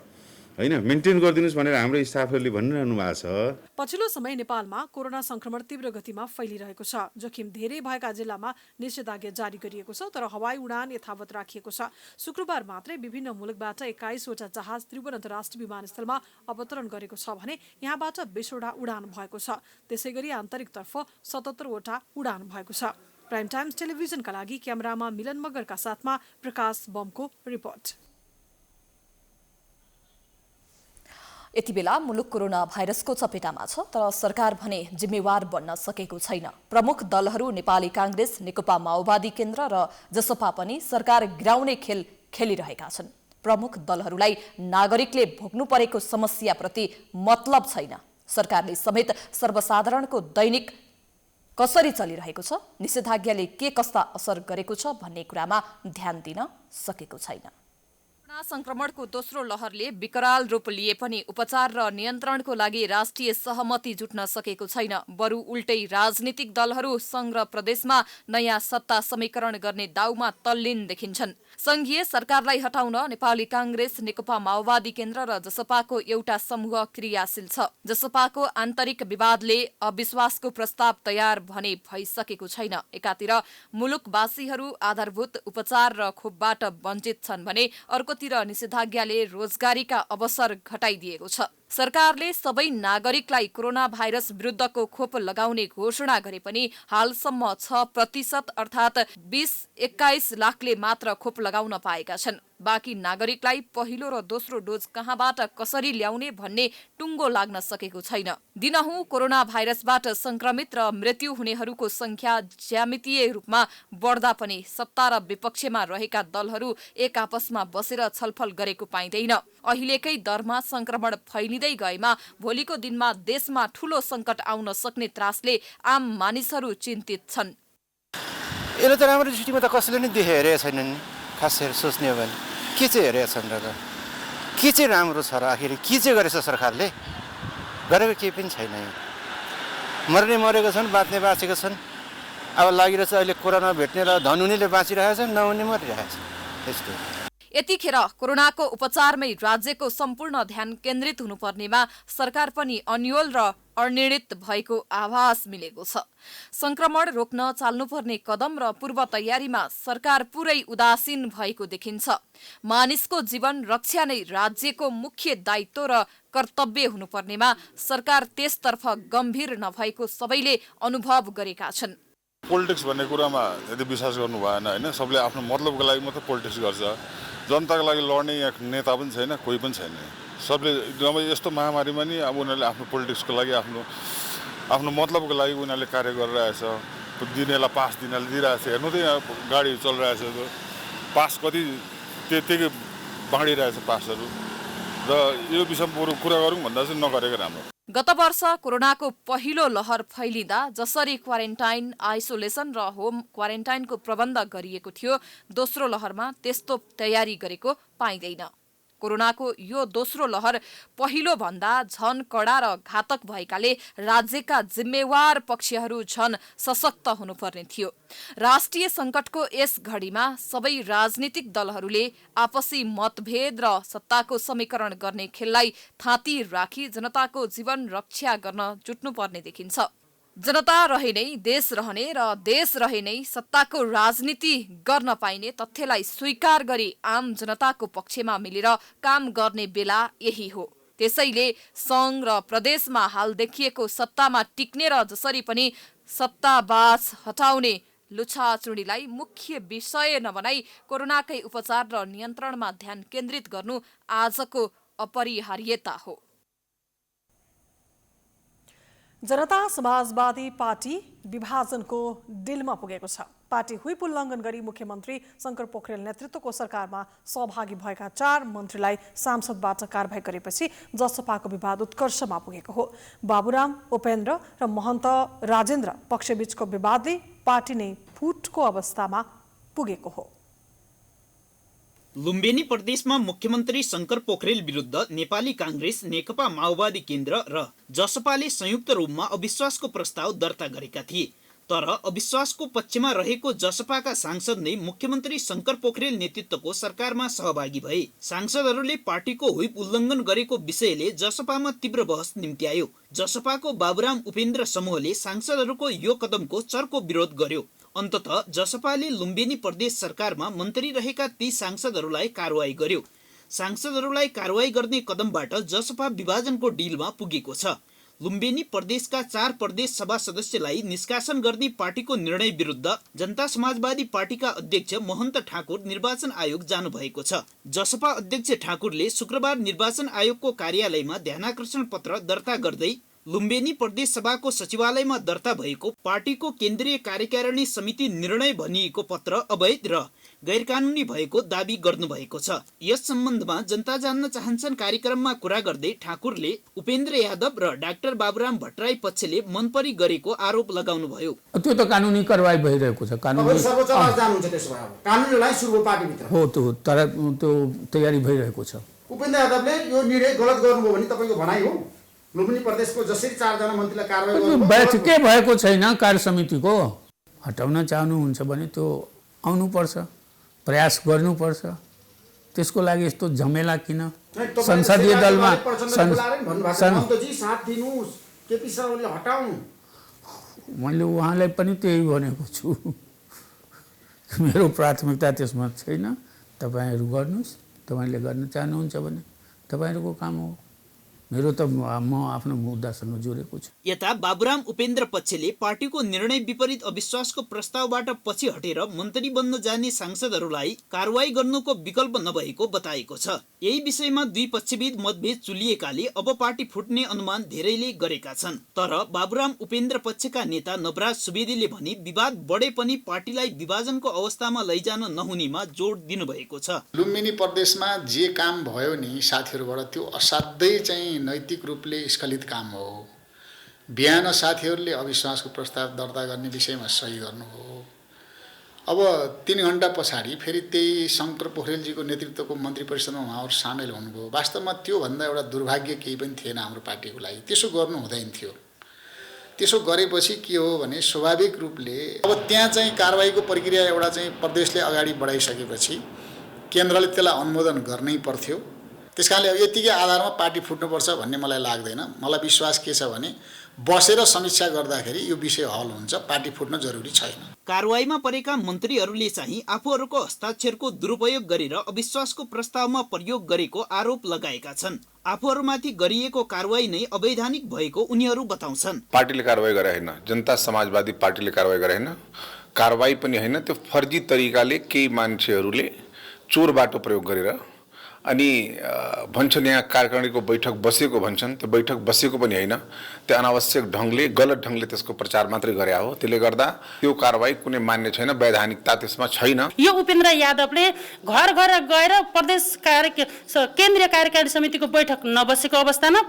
होइन, मेन्टेन गरिदिनुस् भनेर हाम्रो स्टाफहरूले भनिरहनु भएको छ। पछिल्लो समय नेपालमा कोरोना संक्रमण तीव्र गतिमा फैलिरहेको छ। जोखिम धेरै भएका जिल्लामा निषेधाज्ञा जारी गरिएको छ, तर हवाई उडान यथावत राखिएको छ। शुक्रबार मात्रै विभिन्न मुलुकबाट 21 वटा जहाज त्रिभुवन अन्तर्राष्ट्रिय विमानस्थलमा अवतरण गरेको छ भने यहाँबाट 20 वटा उडान भएको छ। त्यसैगरी आन्तरिकतर्फ 77 वटा उडान भएको छ। प्राइम टाइम्स टेलिभिजनका लागि क्यामेरामा मिलन मगरका साथमा प्रकाश बमको रिपोर्ट। यति बेला मुलुक कोरोना भाइरसको चपेटामा छ, तर सरकार भने जिम्मेवार बन्न सकेको छैन। प्रमुख दलहरू नेपाली कांग्रेस, नेकपा माओवादी केन्द्र र जसपा पनि सरकार गिराउने खेल खेलिरहेका छन्। प्रमुख दलहरूलाई नागरिकले भोग्नु परेको समस्याप्रति मतलब छैन। सरकारले समेत सर्वसाधारणको दैनिक कसरी चलिरहेको छ, निषेधाज्ञाले के कस्ता असर गरेको छ भन्ने कुरामा ध्यान दिन सकेको छैन। संक्रमणको दोस्रो लहरले विकराल रूप लिए पनि उपचार र नियन्त्रणको लागि राष्ट्रिय सहमति जुट्न सकेको छैन। बरु उल्टै राजनीतिक दलहरू संघ र प्रदेशमा नयाँ सत्ता समीकरण गर्ने दाउमा तल्लीन देखिन्छन्। संघीय सरकारलाई हटाउन नेपाली कांग्रेस, नेकपा माओवादी केन्द्र र जसपाको एउटा समूह क्रियाशील छ। जसपाको आन्तरिक विवादले अविश्वासको प्रस्ताव तयार भने भइसकेको छैन। एकातिर मुलुकवासीहरू आधारभूत उपचार र खोपबाट वञ्चित छन् भने अर्कोतिर निषेधाज्ञाले रोजगारीका अवसर घटाइदिएको छ। सरकारले सबै नागरिकलाई कोरोना भाइरस विरुद्धको खोप लगाउने घोषणा गरे पनि हालसम्म 6% अर्थात् 20-21 लाखले मात्र खोप लगाउन पाएका छन्। बाँकी नागरिकलाई पहिलो र दोस्रो डोज कहाँबाट कसरी ल्याउने भन्ने टुङ्गो लाग्न सकेको छैन। दिनहुँ कोरोना भाइरसबाट संक्रमित र मृत्यु हुनेहरूको संख्या ज्यामितीय रूपमा बढ्दा पनि सत्ता र विपक्षमा रहेका दलहरू एक आपसमा बसेर छलफल गरेको पाइँदैन। अहिलेकै दरमा संक्रमण फैलिँदै गएमा भोलिको दिनमा देशमा ठूलो संकट आउन सक्ने त्रासले आम मानिसहरू चिन्तित छन्। यसले त राम्रो दृष्टिमा त कसैले नै देखेको छैनन्। खास हेरेर सोच्ने हो भने के चाहिँ हेरेका छन् र के चाहिँ राम्रो छ र आखिर के चाहिँ गरेछ सरकारले? गरेको केही पनि छैन। मर्ने मरेको छन्, बाँच्ने बाँचेको छन्। अब लागिरहेछ अहिले कोरोना भेट्ने र धनुनीले बाँचिरहेको छन्, नहुने मरिरहेको छ। यस्तो यतिखेर कोरोनाको उपचारमै राज्यको सम्पूर्ण ध्यान केन्द्रित हुनुपर्नेमा सरकार पनि अन्योल र अनिर्णित भएको आभास मिलेको छ। संक्रमण रोक्न चाल्नुपर्ने कदम र पूर्व तयारीमा सरकार पुरै उदासीन भएको देखिन्छ। मानिसको जीवन रक्षा नै राज्यको मुख्य दायित्व र कर्तव्य हुनुपर्नेमा सरकार त्यसतर्फ गम्भीर नभएको सबैले अनुभव गरेका छन्। पोलिटिक्स भन्ने कुरामा यदि विश्वास गर्नु भएन होइन, सबले आफ्नो मतलबको लागि मात्रै पोलिटिक्स गर्छ। जनताको लागि लड्ने यहाँ नेता पनि छैन, कोही पनि छैन। सबले एकदमै यस्तो महामारीमा नि अब उनीहरूले आफ्नो पोलिटिक्सको लागि आफ्नो मतलबको लागि उनीहरूले कार्य गरिरहेछ। दिनेलाई पास दिनेलाई दिइरहेछ। हेर्नु त यहाँ गाडी चलिरहेछ, पास कति त्यतिकै बाँडिरहेछ पासहरू। र यो विषयमा बरु कुरा गरौँ भन्दा चाहिँ नगरेको राम्रो। गत वर्ष कोरोनाको पहिलो लहर फैलिँदा जसरी क्वारेन्टाइन, आइसोलेसन र होम क्वारेन्टाइनको प्रबन्ध गरिएको थियो, दोस्रो लहरमा त्यस्तो तयारी गरेको पाइँदैन। कोरोनाको यो दोस्रो लहर पहिलो भन्दा झन कडा र घातक भएकाले राज्यका जिम्मेवार पक्षहरू झन सशक्त हुनुपर्ने थियो। राष्ट्रिय संकटको यस घडीमा सबै राजनीतिक दलहरूले आपसी मतभेद र सत्ताको समीकरण गर्ने खेललाई थाती राखी जनताको जीवन रक्षा गर्न जुट्नुपर्ने देखिन्छ। जनता रहे नै देश रहने र देश रहे नै सत्ताको राजनीति गर्न पाइने तथ्यलाई स्वीकार गरी आम जनताको पक्षमा मिलेर काम गर्ने बेला यही हो। त्यसैले संघ र प्रदेशमा हाल देखिएको सत्तामा टिक्ने र जसरी पनि सत्ताबाज हटाउने लुछाचुडीलाई मुख्य विषय नबनाई कोरोनाकै उपचार र नियन्त्रणमा ध्यान केन्द्रित गर्नु आजको अपरिहार्यता हो। जनता समाजवादी पार्टी विभाजनको डिलमा पुगेको छ। पार्टी व्हिप उल्लङ्घन गरी मुख्यमन्त्री शङ्कर पोखरेल नेतृत्वको सरकारमा सहभागी भएका 4 मन्त्रीलाई सांसदबाट कारबाही गरेपछि जसपाको विवाद उत्कर्षमा पुगेको हो। बाबुराम, उपेन्द्र र महन्त राजेन्द्र पक्षबीचको विवादले पार्टी नै फुटको अवस्थामा पुगेको हो। लुम्बिनी प्रदेशमा मुख्यमन्त्री शङ्कर पोखरेल विरुद्ध नेपाली काङ्ग्रेस, नेकपा माओवादी केन्द्र र जसपाले संयुक्त रूपमा अविश्वासको प्रस्ताव दर्ता गरेका थिए। तर अविश्वासको पक्षमा रहेको जसपाका सांसद नै मुख्यमन्त्री शङ्कर पोखरेल नेतृत्वको सरकारमा सहभागी भए। सांसदहरूले पार्टीको व्हिप उल्लङ्घन गरेको विषयले जसपामा तीव्र बहस निम्त्यायो। जसपाको बाबुराम उपेन्द्र समूहले सांसदहरूको यो कदमको चर्को विरोध गर्यो। अन्ततः जसपाले लुम्बिनी प्रदेश सरकारमा मन्त्री रहेका ती सांसदहरूलाई कारवाही गर्यो। सांसदहरूलाई कारवाही गर्ने कदमबाट जसपा विभाजनको डिलमा पुगेको छ। लुम्बिनी प्रदेशका 4 प्रदेश सभा सदस्यलाई निष्कासन गर्ने पार्टीको निर्णय विरुद्ध जनता समाजवादी पार्टीका अध्यक्ष महन्त ठाकुर निर्वाचन आयोग जानुभएको छ। जसपा अध्यक्ष ठाकुरले शुक्रबार निर्वाचन आयोगको कार्यालयमा ध्यानाकर्षण पत्र दर्ता गर्दै लुम्बिनी प्रदेश सभाको सचिवालयमा दर्ता भएको पार्टीको केन्द्रीय कार्यकारिणी समिति निर्णय भनिएको पत्र अवैध र गैरकानुनी भएको दावी गर्नुभएको छ। यस सम्बन्धमा जनता जान्न चाहन्छन् कार्यक्रममा कुरा गर्दै ठाकुरले उपेन्द्र यादव र डाक्टर बाबुराम भट्टराई पक्षले मनपरी गरेको आरोप लगाउनुभयो। त्यो त कानुनी कारवाही भइरहेको छ। कानुनी सर्वोच्च जानुहुन्छ त्यसो भए कानुनलाई सुरु पार्टीभित्र हो तर त्यो तयारी भइरहेको छ। उपेन्द्र यादवले यो निर्णय गलत गर्नुभयो भने तपाईँको भनाइ हो? लुम्बिनी प्रदेशको जसरी 4 जना मन्त्रीलाई कारवाही गर्नु बैठकै भएको छैन। कार्य समितिको हटाउन चाहनुहुन्छ भने त्यो आउनुपर्छ, प्रयास गर्नुपर्छ। त्यसको लागि यस्तो झमेला किन? संसदीय दलमा मैले उहाँलाई पनि त्यही भनेको छु। मेरो प्राथमिकता त्यसमा छैन। तपाईँहरू गर्नुहोस्, तपाईँले गर्न चाहनुहुन्छ भने तपाईँहरूको काम हो। मेरो त म आफ्नो मुद्दासँग जोडेको छु। यता बाबुराम उपेन्द्र पक्षले पार्टीको निर्णय विपरीत अविश्वासको प्रस्तावबाट पछि हटेर मन्त्री बन्न जाने सांसदहरूलाई कारवाही गर्नुको विकल्प नभएको बताएको छ। यही विषयमा दुई पक्षबीच मतभेद चुलिएकाले अब पार्टी फुट्ने अनुमान धेरैले गरेका छन्। तर बाबुराम उपेन्द्र पक्षका नेता नवराज सुवेदीले भने विवाद बढे पनि पार्टीलाई विभाजनको अवस्थामा लैजान नहुनेमा जोड दिनुभएको छ। लुम्बिनी प्रदेशमा जे काम भयो नि साथीहरूबाट त्यो असाध्यै चाहिँ नैतिक रूपले स्खलित काम हो। बिहान साथीहरूले अविश्वासको प्रस्ताव दर्ता गर्ने विषयमा सही गर्नुभयो। अब 3 घण्टा पछाडि फेरि त्यही शङ्कर पोखरेलजीको नेतृत्वको मन्त्री परिषदमा उहाँहरू सामेल हुनुभयो। वास्तवमा त्योभन्दा एउटा दुर्भाग्य केही पनि थिएन हाम्रो पार्टीको लागि। त्यसो गर्नु हुँदैन थियो। त्यसो गरेपछि के हो भने स्वाभाविक रूपले अब त्यहाँ चाहिँ कारबाहीको प्रक्रिया एउटा चाहिँ प्रदेशले अगाडि बढाइसकेपछि केन्द्रले त्यसलाई अनुमोदन गर्नै पर्थ्यो। त्यसकारणले यतिकै आधारमा पार्टी फुट्नुपर्छ भन्ने मलाई लाग्दैन। मलाई विश्वास के छ भने बसेर समीक्षा गर्दाखेरि यो विषय हल हुन्छ, पार्टी फुट्न जरुरी छैन। कारवाहीमा परेका मन्त्रीहरूले चाहिँ आफूहरूको हस्ताक्षरको दुरुपयोग गरेर अविश्वासको प्रस्तावमा प्रयोग गरेको आरोप लगाएका छन्। आफूहरूमाथि गरिएको कारवाही नै अवैधानिक भएको उनीहरू बताउँछन्। पार्टीले कारवाही गरे हैन, जनता समाजवादी पार्टीले कारवाही गरे हैन, कारवाही पनि हैन, त्यो फर्जी तरिकाले केही मान्छेहरूले चोर बाटो प्रयोग गरेर अनि भन्छन् यहाँ कार्यकारिणीको बैठक बसेको भन्छन्। त्यो बैठक बसेको पनि हैन, त्यो अनावश्यक ढङ्गले गलत ढङ्गले त्यसको प्रचार मात्रै गरे हो। त्यसले गर्दा त्यो कारवाही कुनै मान्य छैन, वैधानिकता त्यसमा छैन। यो उपेन्द्र यादवले घर घर गएर प्रदेश केन्द्रीय कार्यकारिणी समितिको बैठक नबसेको अवस्थामा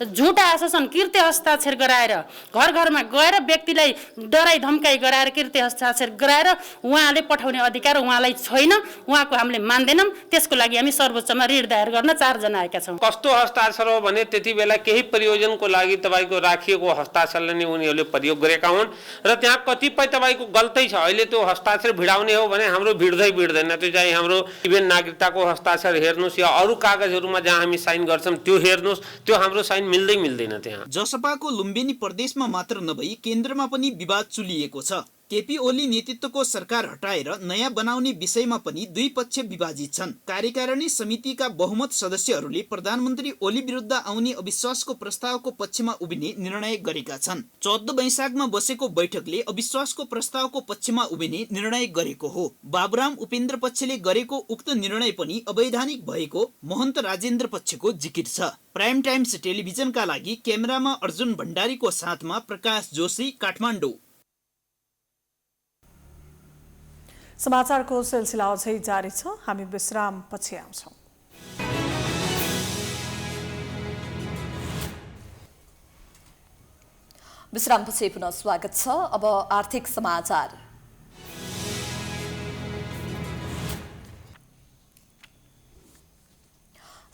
झुटा आश्वासन कृत्य हस्ताक्षर गराएर घर घरमा गएर व्यक्तिलाई डराई धम्काई गराएर कृत्य हस्ताक्षर गराएर उहाँले पठाउने अधिकार उहाँलाई छैन, उहाँको हामीले मान्दैनौँ। त्यसको लागि हामी सर्वोच्चमा ऋण दायर गर्न 4 जना आएका छौँ। कस्तो हस्ताक्षर हो भने त्यति बेला केही प्रयोजनको लागि तपाईको राखिएको हस्ताक्षरले नै उनीहरूले प्रयोग गरेका हुन् र त्यहाँ कतिपय तपाईको गल्ती छ। अहिले त्यो हस्ताक्षर भिडाउने हो भने हाम्रो भिड्दैन, त्यो चाहिँ हाम्रो इभेन नागरिकताको हस्ताक्षर हेर्नुस् या अरू कागजहरूमा जहाँ हामी साइन गर्छौँ त्यो हेर्नुस्, त्यो हाम्रो साइन मिल्दैन त्यहाँ। जसपाको लुम्बिनी प्रदेशमा मात्र नभई केन्द्रमा पनि विवाद चुलिएको छ। केपी ओली नेतृत्वको सरकार हटाएर नयाँ बनाउने विषयमा पनि दुई पक्ष विभाजित छन्। कार्यकारिणी समितिका बहुमत सदस्यहरूले प्रधानमन्त्री ओली विरुद्ध आउने अविश्वासको प्रस्तावको पक्षमा उभिने निर्णय गरेका छन्। 14 वैशाखमा बसेको बैठकले अविश्वासको प्रस्तावको पक्षमा उभिने निर्णय गरेको हो। बाबुराम उपेन्द्र पक्षले गरेको उक्त निर्णय पनि अवैधानिक भएको महन्त राजेन्द्र पक्षको जिकिर छ। प्राइम टाइम्स टेलिभिजनका लागि क्यामेरामा अर्जुन भण्डारीको साथमा प्रकाश जोशी, काठमाडौँ। समाचारको सिलसिला अझै जारी छ, हामी विश्राम पछि आउँछौँ। विश्रामपछि पुनः स्वागत छ। अब आर्थिक समाचार।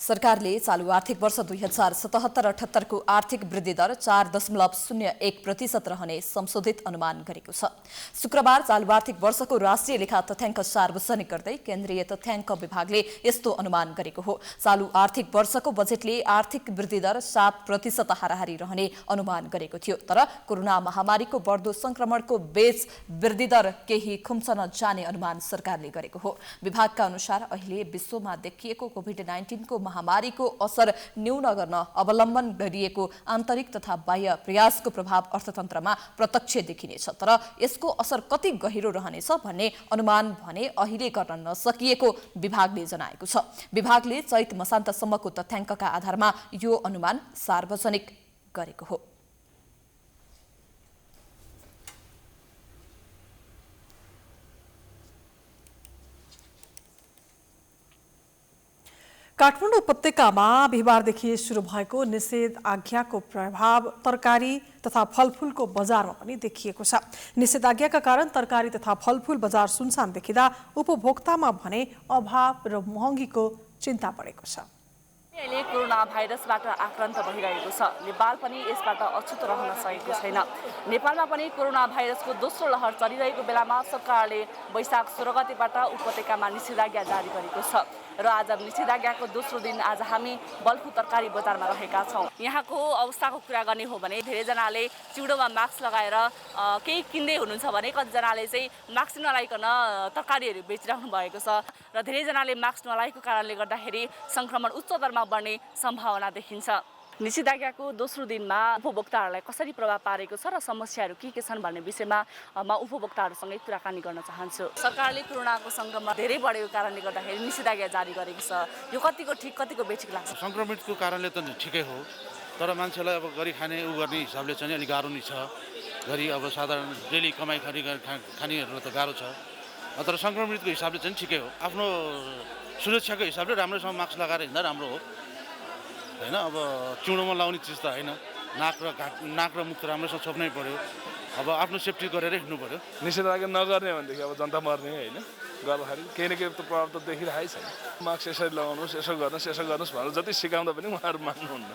सरकारले चालू आर्थिक वर्ष 2077-78 को आर्थिक वृद्धि दर 4.01% रहने संशोधित अनुमान गरेको छ। शुक्रबार चालू आर्थिक वर्षको राष्ट्रिय लेखा तथ्याङ्क सार्वजनिक गर्दै केन्द्रीय तथ्याङ्क विभागले यस्तो अनुमान गरेको हो। चालू आर्थिक वर्षको बजेटले आर्थिक वृद्धि दर 7% हाराहारी रहने अनुमान गरेको थियो। तर कोरोना महामारीको बढ्दो संक्रमणको बीच वृद्धि दर केही खुम्चन जाने अनुमान सरकारले गरेको हो। विभागका अनुसार अहिले विश्वमा देखिएको कोभिड-19 को महामारीको असर न्यून गर्न अवलम्बन गरिएको आन्तरिक तथा बाह्य प्रयासको प्रभाव अर्थतन्त्रमा प्रत्यक्ष देखिनेछ। तर यसको असर कति गहिरो रहनेछ भन्ने अनुमान भने अहिले गर्न नसकिएको विभागले जनाएको छ। विभागले चैत मसान्तसम्मको तथ्याङ्कका आधारमा यो अनुमान सार्वजनिक गरेको हो। काठमाडौँ उपत्यकामा बिहिबारदेखि सुरु भएको निषेध आज्ञाको प्रभाव तरकारी तथा फलफूलको बजारमा पनि देखिएको छ। निषेधाज्ञाका कारण तरकारी तथा फलफूल बजार सुनसान देखिँदा उपभोक्तामा भने अभाव र महँगीको चिन्ता बढेको छ। अहिले कोरोना भाइरसबाट आक्रान्त भइरहेको छ। नेपाल पनि यसबाट अछुत रहन सकेको छैन। नेपालमा पनि कोरोना भाइरसको दोस्रो लहर चलिरहेको बेलामा सरकारले वैशाख 16 गतेबाट उपत्यकामा निषेधाज्ञा जारी गरेको छ र आज निषेधाज्ञाको दोस्रो दिन आज हामी बल्फु तरकारी बजारमा रहेका छौँ। यहाँको अवस्थाको कुरा गर्ने हो भने धेरैजनाले चिउडोमा मास्क लगाएर केही किन्दै हुनुहुन्छ भने कतिजनाले चाहिँ मास्क नलाइकन तरकारीहरू बेचिराख्नु भएको छ र धेरैजनाले मास्क नलागेको कारणले गर्दाखेरि संक्रमण उच्च दरमा बढ्ने सम्भावना देखिन्छ। निषेधाज्ञाको दोस्रो दिनमा उपभोक्ताहरूलाई कसरी प्रभाव पारेको छ र समस्याहरू के छन् भन्ने विषयमा म उपभोक्ताहरूसँगै कुराकानी गर्न चाहन्छु। सरकारले कोरोनाको सङ्क्रमण धेरै बढेको कारणले गर्दाखेरि निषेधाज्ञा जारी गरेको छ, यो कतिको ठिक कतिको बेठिक लाग्छ? सङ्क्रमितको कारणले त ठिकै हो, तर मान्छेलाई अब गरी खाने गर्ने हिसाबले चाहिँ अलिक गाह्रो नै छ। गरी अब साधारण डेली कमाइ खानेहरूलाई त गाह्रो छ, तर सङ्क्रमितको हिसाबले चाहिँ ठिकै हो। आफ्नो सुरक्षाको हिसाबले राम्रोसँग मास्क लगाएर हिँड्दा राम्रो हो होइन। अब चुँडोमा लाउने चिज त होइन, नाक र मुख त राम्रोसँग छोप्नै पर्यो। अब आफ्नो सेफ्टी गरेर हिँड्नु पर्यो। निषेधाज्ञा नगर्ने भनेदेखि अब जनता मर्ने होइन, गर्दाखेरि केही न केही त प्रभाव त देखिरहेकै छ। मास्क यसरी लगाउनुहोस्, यसो गर्नुहोस् भनेर जति सिकाउँदा पनि उहाँहरू मान्नुहुन्न।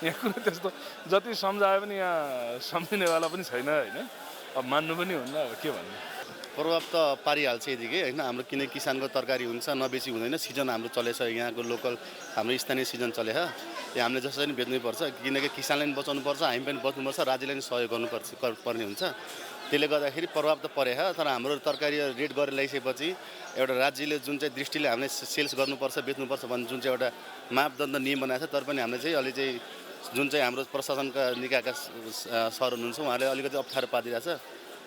यहाँ कुनै त्यस्तो जति सम्झाए पनि यहाँ सम्झिनेवाला पनि छैन होइन, अब मान्नु पनि हुन्न। अब के भन्नु, प्रभाव त पारिहाल्छ यतिकै होइन। हाम्रो किन किसानको तरकारी हुन्छ नबेची हुँदैन, सिजन हाम्रो चलेछ, यहाँको लोकल हाम्रो स्थानीय सिजन चले हामीले जसरी पनि बेच्नैपर्छ, किनकि किसानलाई पनि बचाउनुपर्छ, हामी पनि बच्नुपर्छ, राज्यले पनि सहयोग पर्ने हुन्छ। त्यसले गर्दाखेरि प्रभाव त परे तर हाम्रो तरकारी रेट गरेर ल्याइसकेपछि एउटा राज्यले जुन चाहिँ दृष्टिले हामीले सेल्स गर्नुपर्छ बेच्नुपर्छ भन्ने जुन चाहिँ एउटा मापदण्ड नियम बनाएको छ, तर पनि हामीले चाहिँ अलि चाहिँ जुन चाहिँ हाम्रो प्रशासनका निकायका सर हुनुहुन्छ उहाँले अलिकति अप्ठ्यारो पारिरहेछ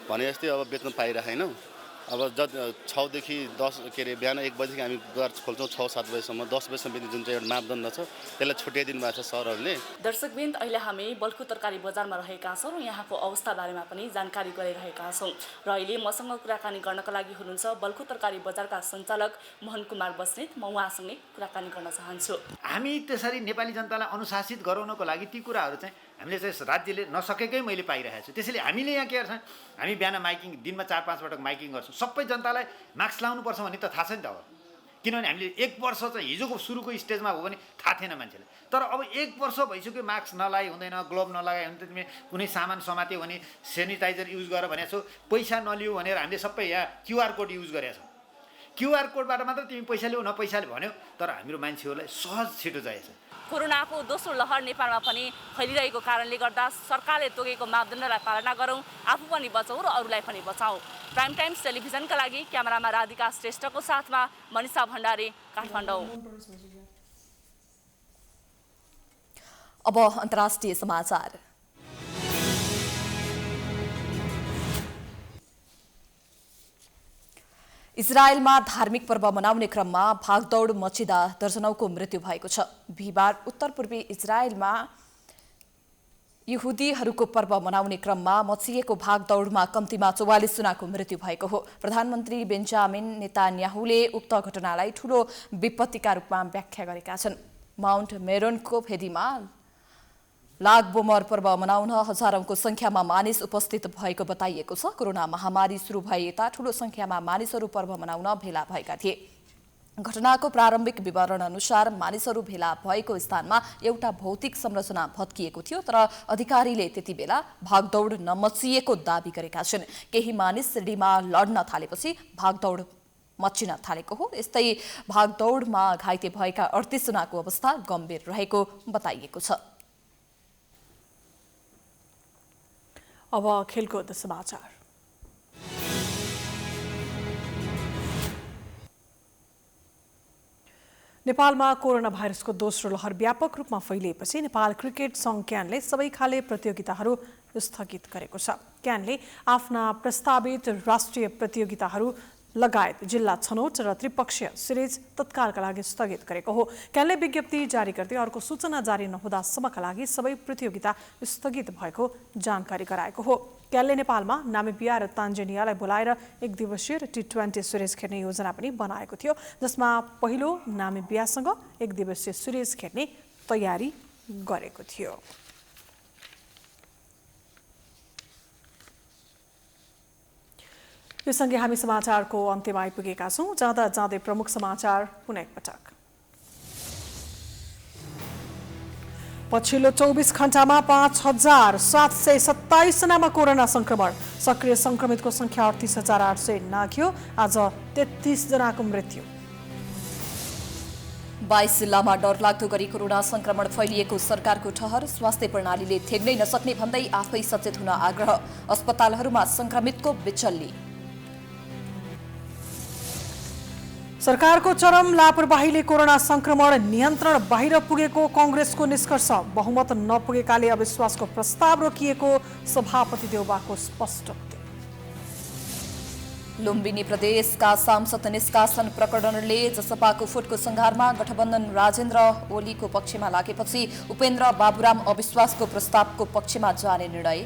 भने जस्तै अब बेच्न पाइरहेनौँ। अब 6 देखि 10 के अरे बिहान 1 बजीदेखि हामी द्वार खोल्छौँ 6-7 बजीसम्म, 10 बजीसम्म जुन चाहिँ एउटा मापदण्ड छ त्यसलाई छुट्याइदिनु भएको छ सरहरूले। दर्शकवृन्द, अहिले हामी बल्खु तरकारी बजारमा रहेका छौँ र यहाँको अवस्था बारेमा पनि जानकारी गराइरहेका छौँ र अहिले मसँग कुराकानी गर्नका लागि हुनुहुन्छ बल्खु तरकारी बजारका सञ्चालक मोहन कुमार बस्नेत। म उहाँसँगै कुराकानी गर्न चाहन्छु। हामी त्यसरी नेपाली जनतालाई अनुशासित गराउनको लागि ती कुराहरू चाहिँ हामीले चाहिँ राज्यले नसकेकै मैले पाइरहेको छु। त्यसैले हामीले यहाँ के गर्छ, हामी बिहान माइकिङ दिनमा 4-5 पटक माइकिङ गर्छौँ। सबै जनतालाई मास्क लाउनुपर्छ भन्ने त थाहा छ नि त अब, किनभने हामीले 1 वर्ष चाहिँ हिजोको सुरुको स्टेजमा हो भने थाहा थिएन मान्छेले, तर अब 1 वर्ष भइसक्यो मास्क नलाइ हुँदैन, ग्लोभ नलगाए हुँदैन, तिमीले कुनै सामान समात्यो भने सेनिटाइजर युज गर भनेको छौ, पैसा नलिऊ भनेर हामीले सबै यहाँ QR कोड युज गरेका छौँ। QR कोडबाट मात्र तिमी पैसा लिऊ न पैसाले भन्यो, तर हाम्रो मान्छेहरूलाई सहज छिटो चाहिएको छ। कोरोनाको दोस्रो लहर नेपालमा पनि फैलिरहेको कारणले गर्दा सरकारले तोकेको मापदण्डलाई पालना गरौँ, आफू पनि बचौँ र अरूलाई पनि बचाउँ। प्राइम टाइम्स टेलिभिजनका लागि क्यामेरामा राधिका श्रेष्ठको साथमा मनिषा भण्डारी, काठमाडौँ। अब अन्तर्राष्ट्रिय समाचार। इजरायलमा धार्मिक पर्व मनाउने क्रममा भागदौड मचिँदा दर्जनौको मृत्यु भएको छ। बिहिबार उत्तर पूर्वी इजरायलमा यहुदीहरूको पर्व मनाउने क्रममा मचिएको भागदौडमा कम्तीमा 44 जनाको मृत्यु भएको हो। प्रधानमन्त्री बेन्जामिन नेतान्याहुले उक्त घटनालाई ठूलो विपत्तिका रूपमा व्याख्या गरेका छन्। माउन्ट मेरोनको फेदीमा लागबोमर पर्व मनाउन हजारौंको संख्यामा मानिस उपस्थित भएको बताइएको छ। कोरोना महामारी सुरु भए यता ठूलो संख्यामा मानिसहरू पर्व मनाउन भेला भएका थिए। घटनाको प्रारम्भिक विवरण अनुसार मानिसहरू भेला भएको स्थानमा एउटा भौतिक संरचना भत्किएको थियो, तर अधिकारीले त्यति बेला भागदौड नमचिएको दावी गरेका छन्। केही मानिस सिडीमा लड्न थालेपछि भागदौड मचिन थालेको हो। यस्तै भागदौडमा घाइते भएका 38 जनाको अवस्था गम्भीर रहेको बताइएको छ। अब खेलकुद समाचार। नेपालमा कोरोना भाइरसको दोस्रो लहर व्यापक रूपमा फैलिएपछि नेपाल क्रिकेट संघ क्यानले सबै खाले प्रतियोगिताहरू स्थगित गरेको छ। क्यानले आफ्ना प्रस्तावित राष्ट्रिय प्रतियोगिताहरू लगायत जिल्ला छनौट र त्रिपक्षीय सिरिज तत्कालका लागि स्थगित गरेको हो। क्यानले विज्ञप्ति जारी गर्दै अर्को सूचना जारी नहुँदासम्मका लागि सबै प्रतियोगिता स्थगित भएको जानकारी गराएको हो। क्यानले नेपालमा नामिबिया र तान्जानियालाई बोलाएर 1 दिवसीय र T20 सिरिज खेल्ने योजना पनि बनाएको थियो, जसमा पहिलो नामिबियासँग 1 दिवसीय सिरिज खेल्ने तयारी गरेको थियो। यो सँगै हामी समाचारको अन्त्यमा आइपुगेका छौँ। जाँदा जाँदै प्रमुख समाचार पुनः एकपटक। पछिल्लो 24 घण्टामा 5727 जनामा कोरोना संक्रमण। सक्रिय संक्रमितको संख्या 38800 नाघ्यो। आज 33 जनाको मृत्यु। 22 जिल्लामा डरलाग्दो गरी कोरोना संक्रमण फैलिएको सरकारको ठहर। स्वास्थ्य प्रणालीले थेग्नै नसक्ने भन्दै आफै सचेत हुन आग्रह। अस्पतालहरूमा संक्रमितको बिचल्ली। सरकारको चरम लापरवाहीले कोरोना संक्रमण नियन्त्रण बाहिर पुगेको कांग्रेसको निष्कर्ष। बहुमत नपुगेकाले अविश्वासको प्रस्ताव रोकिएको सभापति देउबाको स्पष्टोक्ति। लुम्बिनी प्रदेशका सांसद निष्कासन प्रकरणले जसपाको फुटको संघारमा गठबन्धन राजेन्द्र ओलीको पक्षमा लागेपछि उपेन्द्र बाबुराम अविश्वासको प्रस्तावको पक्षमा जाने निर्णय।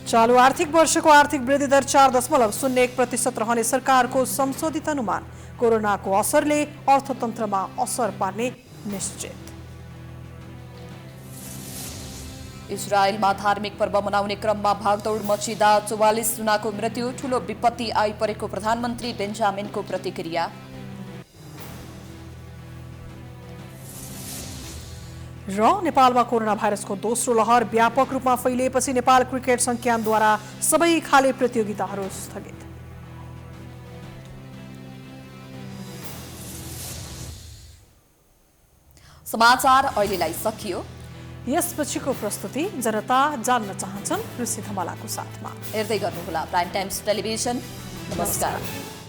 चालू आर्थिक वर्षको आर्थिक वृद्धि दर 4.01% रहने सरकारको संशोधित अनुमान। कोरोनाको असरले अर्थतन्त्रमा असर पार्ने निश्चित। इजरायलमा धार्मिक पर्व मनाउने क्रममा भागदौड मचिँदा 44 जनाको मृत्यु। ठूलो विपत्ति आइपरेको प्रधानमन्त्री बेन्जामिनको प्रतिक्रिया। र नेपालमा कोरोना भाइरसको दोस्रो लहर व्यापक रूपमा फैलिएपछि नेपाल क्रिकेट संज्ञानद्वारा सबै खाले प्रतियोगिताहरू स्थगित। समाचार अहिलेलाई सकियो। यसपछिको प्रस्तुति जनता जान्न चाहन्छन् ऋषि धमलाको साथमा। हेर्दै गर्नुहोला प्राइम टाइम्स टेलिभिजन। नमस्कार।